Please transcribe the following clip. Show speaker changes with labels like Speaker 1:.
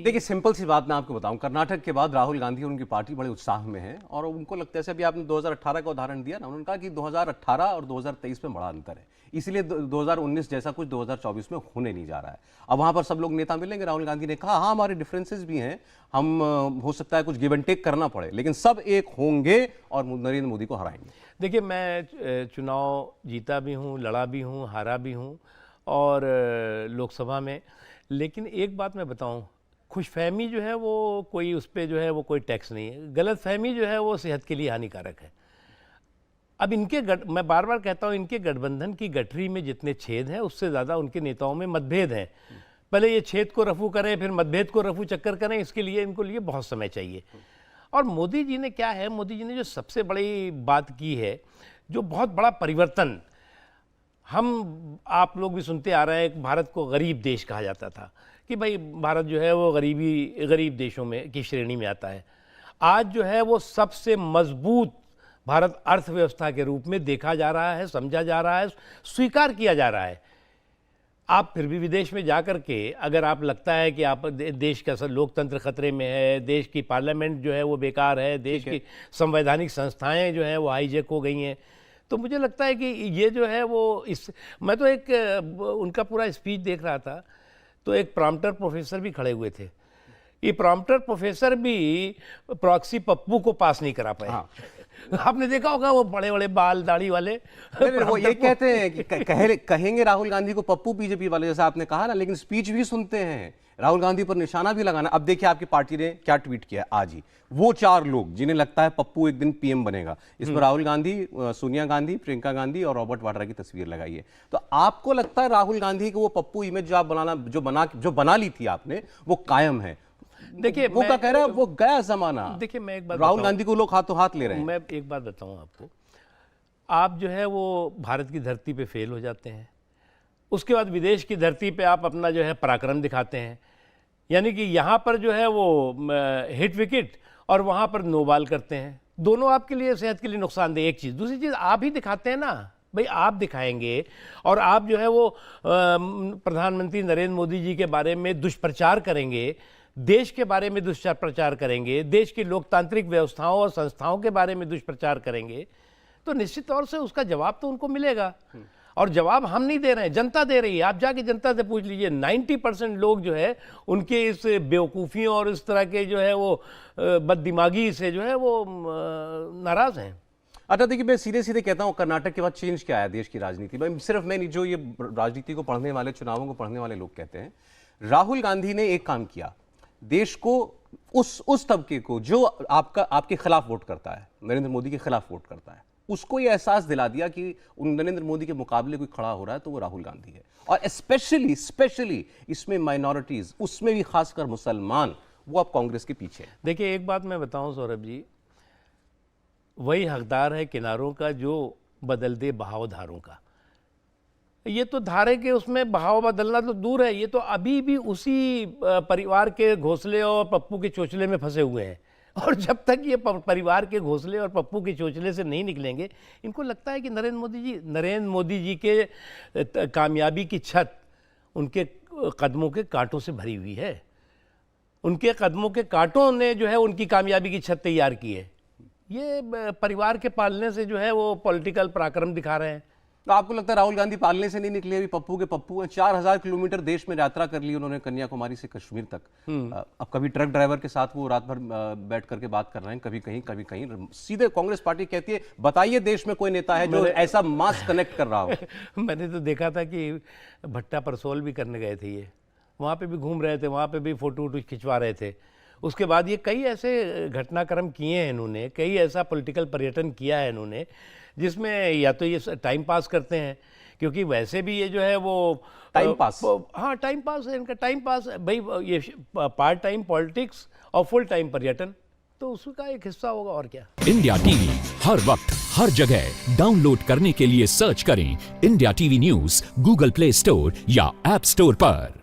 Speaker 1: देखिए, सिंपल सी बात मैं आपको बताऊं, कर्नाटक के बाद राहुल गांधी और उनकी पार्टी बड़े उत्साह में है और उनको लगता है, जैसे अभी आपने 2018 का उदाहरण दिया ना, उन्होंने कहा कि 2018 और 2023 में बड़ा अंतर है, इसलिए 2019 जैसा कुछ 2024 में होने नहीं जा रहा है। अब वहां पर सब लोग नेता मिलेंगे, राहुल गांधी ने कहा हाँ हमारे डिफरेंसेस भी हैं, हम हो सकता है कुछ गिव एंड टेक करना पड़े, लेकिन सब एक होंगे और नरेंद्र मोदी को हराएंगे।
Speaker 2: देखिए, मैं चुनाव जीता भी हूँ, लड़ा भी हूँ, हारा भी हूँ और लोकसभा में, लेकिन एक बात मैं बताऊँ, खुशफहमी जो है वो कोई उस पर जो है वो कोई टैक्स नहीं है, गलतफहमी जो है वो सेहत के लिए हानिकारक है। अब मैं बार बार कहता हूँ, इनके गठबंधन की गठरी में जितने छेद हैं उससे ज़्यादा उनके नेताओं में मतभेद हैं। पहले ये छेद को रफू करें, फिर मतभेद को रफू चक्कर करें, इसके लिए इनको लिए बहुत समय चाहिए। और मोदी जी ने क्या है, मोदी जी ने जो सबसे बड़ी बात की है, जो बहुत बड़ा परिवर्तन, हम आप लोग भी सुनते आ रहे हैं, भारत को गरीब देश कहा जाता था कि भाई भारत जो है वो गरीब देशों में की श्रेणी में आता है। आज जो है वो सबसे मजबूत भारत अर्थव्यवस्था के रूप में देखा जा रहा है, समझा जा रहा है, स्वीकार किया जा रहा है। आप फिर भी विदेश में जाकर के अगर आप लगता है कि आप देश का लोकतंत्र खतरे में है, देश की पार्लियामेंट जो है वो बेकार है, देश की संवैधानिक संस्थाएं जो हैं वो हाईजैक हो गई हैं, तो मुझे लगता है कि ये जो है वो मैं तो एक उनका पूरा स्पीच देख रहा था, तो एक प्रॉम्प्टर प्रोफेसर भी खड़े हुए थे। ये प्रॉम्प्टर प्रोफेसर भी प्रॉक्सी पप्पू को पास नहीं करा पाए। हाँ। आपने देखा होगा वो बड़े बड़े बाल दाढ़ी वाले
Speaker 1: वो ये कहते हैं कि कहेंगे राहुल गांधी को पप्पू बीजेपी वाले, जैसा आपने कहा ना, लेकिन स्पीच भी सुनते हैं, राहुल गांधी पर निशाना भी लगाना। अब देखिए आपकी पार्टी ने क्या ट्वीट किया आज ही, वो 4 लोग जिन्हें लगता है पप्पू एक दिन पीएम बनेगा, इसमें राहुल गांधी, सोनिया गांधी, प्रियंका गांधी और रॉबर्ट वाड्रा की तस्वीर लगाई है। तो आपको लगता है राहुल गांधी को वो पप्पू इमेज जो आप जो बना ली थी आपने, वो कायम है?
Speaker 2: देखिए,
Speaker 1: वो क्या कह रहा है, वो गया जमाना।
Speaker 2: देखिए, मैं एक बात,
Speaker 1: राहुल गांधी को लोग हाथों हाथ ले रहे हैं।
Speaker 2: मैं एक बात बताऊं आपको, आप जो है वो भारत की धरती पे फेल हो जाते हैं, उसके बाद विदेश की धरती पे आप अपना जो है पराक्रम दिखाते हैं, यानी कि यहाँ पर जो है वो हिट विकेट और वहाँ पर नो बॉल करते हैं। दोनों आपके लिए सेहत के लिए नुकसानदेह। एक चीज़, दूसरी चीज़, आप ही दिखाते हैं ना भाई, आप दिखाएंगे और आप जो है वो प्रधानमंत्री नरेंद्र मोदी जी के बारे में दुष्प्रचार करेंगे, देश के बारे में दुष्प्रचार करेंगे, देश की लोकतांत्रिक व्यवस्थाओं और संस्थाओं के बारे में दुष्प्रचार करेंगे, तो निश्चित तौर से उसका जवाब तो उनको मिलेगा। और जवाब हम नहीं दे रहे हैं, जनता दे रही है। आप जाके जनता से पूछ लीजिए, 90% लोग जो है उनके इस बेवकूफ़ियों और इस तरह के जो है वो बददिमागी से जो है वो नाराज़ हैं।
Speaker 1: अच्छा, देखिए, मैं सीधे सीधे कहता हूँ, कर्नाटक के बाद चेंज क्या आया देश की राजनीति में? सिर्फ मैं नहीं, जो ये राजनीति को पढ़ने वाले, चुनावों को पढ़ने वाले लोग कहते हैं, राहुल गांधी ने एक काम किया, देश को उस तबके को जो आपके खिलाफ वोट करता है, नरेंद्र मोदी के खिलाफ वोट करता है, उसको ये एहसास दिला दिया कि नरेंद्र मोदी के मुकाबले कोई खड़ा हो रहा है तो वो राहुल गांधी है। और स्पेशली इसमें माइनॉरिटीज, उसमें भी खासकर मुसलमान, वो अब कांग्रेस के पीछे है।
Speaker 2: देखिए, एक बात मैं बताऊं सौरभ जी, वही हकदार है किनारों का जो बदल दे बहाव धारों का। ये तो धारे के उसमें बहाव बदलना तो दूर है, ये तो अभी भी उसी परिवार के घोंसले और पप्पू के चोचले में फंसे हुए हैं। और जब तक ये परिवार के घोंसले और पप्पू के चोचले से नहीं निकलेंगे, इनको लगता है कि नरेंद्र मोदी जी के कामयाबी की छत उनके कदमों के कांटों से भरी हुई है। उनके कदमों के कांटों ने जो है उनकी कामयाबी की छत तैयार की है। ये परिवार के पालने से जो है वो पॉलिटिकल पराक्रम दिखा रहे हैं।
Speaker 1: तो आपको लगता है राहुल गांधी पालने से नहीं निकले, अभी पप्पू के पप्पू हैं? 4000 किलोमीटर देश में यात्रा कर ली उन्होंने, कन्याकुमारी से कश्मीर तक। अब कभी ट्रक ड्राइवर के साथ वो रात भर बैठ करके बात कर रहे हैं, कभी कहीं सीधे कांग्रेस पार्टी कहती है बताइए देश में कोई नेता है जो ऐसा मास कनेक्ट कर रहा हो।
Speaker 2: मैंने तो देखा था कि भट्टा परसोल भी करने गए थे, ये वहाँ पे भी घूम रहे थे, वहाँ पे भी फोटो खिंचवा रहे थे। उसके बाद ये कई ऐसे घटनाक्रम किए हैं इन्होंने, कई ऐसा पॉलिटिकल पर्यटन किया है इन्होंने, जिसमें या तो ये टाइम पास करते हैं, क्योंकि वैसे भी ये जो है वो
Speaker 1: टाइम पास,
Speaker 2: हाँ टाइम पास है इनका, टाइम पास है भाई, ये पार्ट टाइम पॉलिटिक्स और फुल टाइम पर्यटन तो उसका एक हिस्सा होगा, और क्या।
Speaker 3: इंडिया टीवी हर वक्त हर जगह डाउनलोड करने के लिए सर्च करें India TV news Google play store या ऐप स्टोर पर।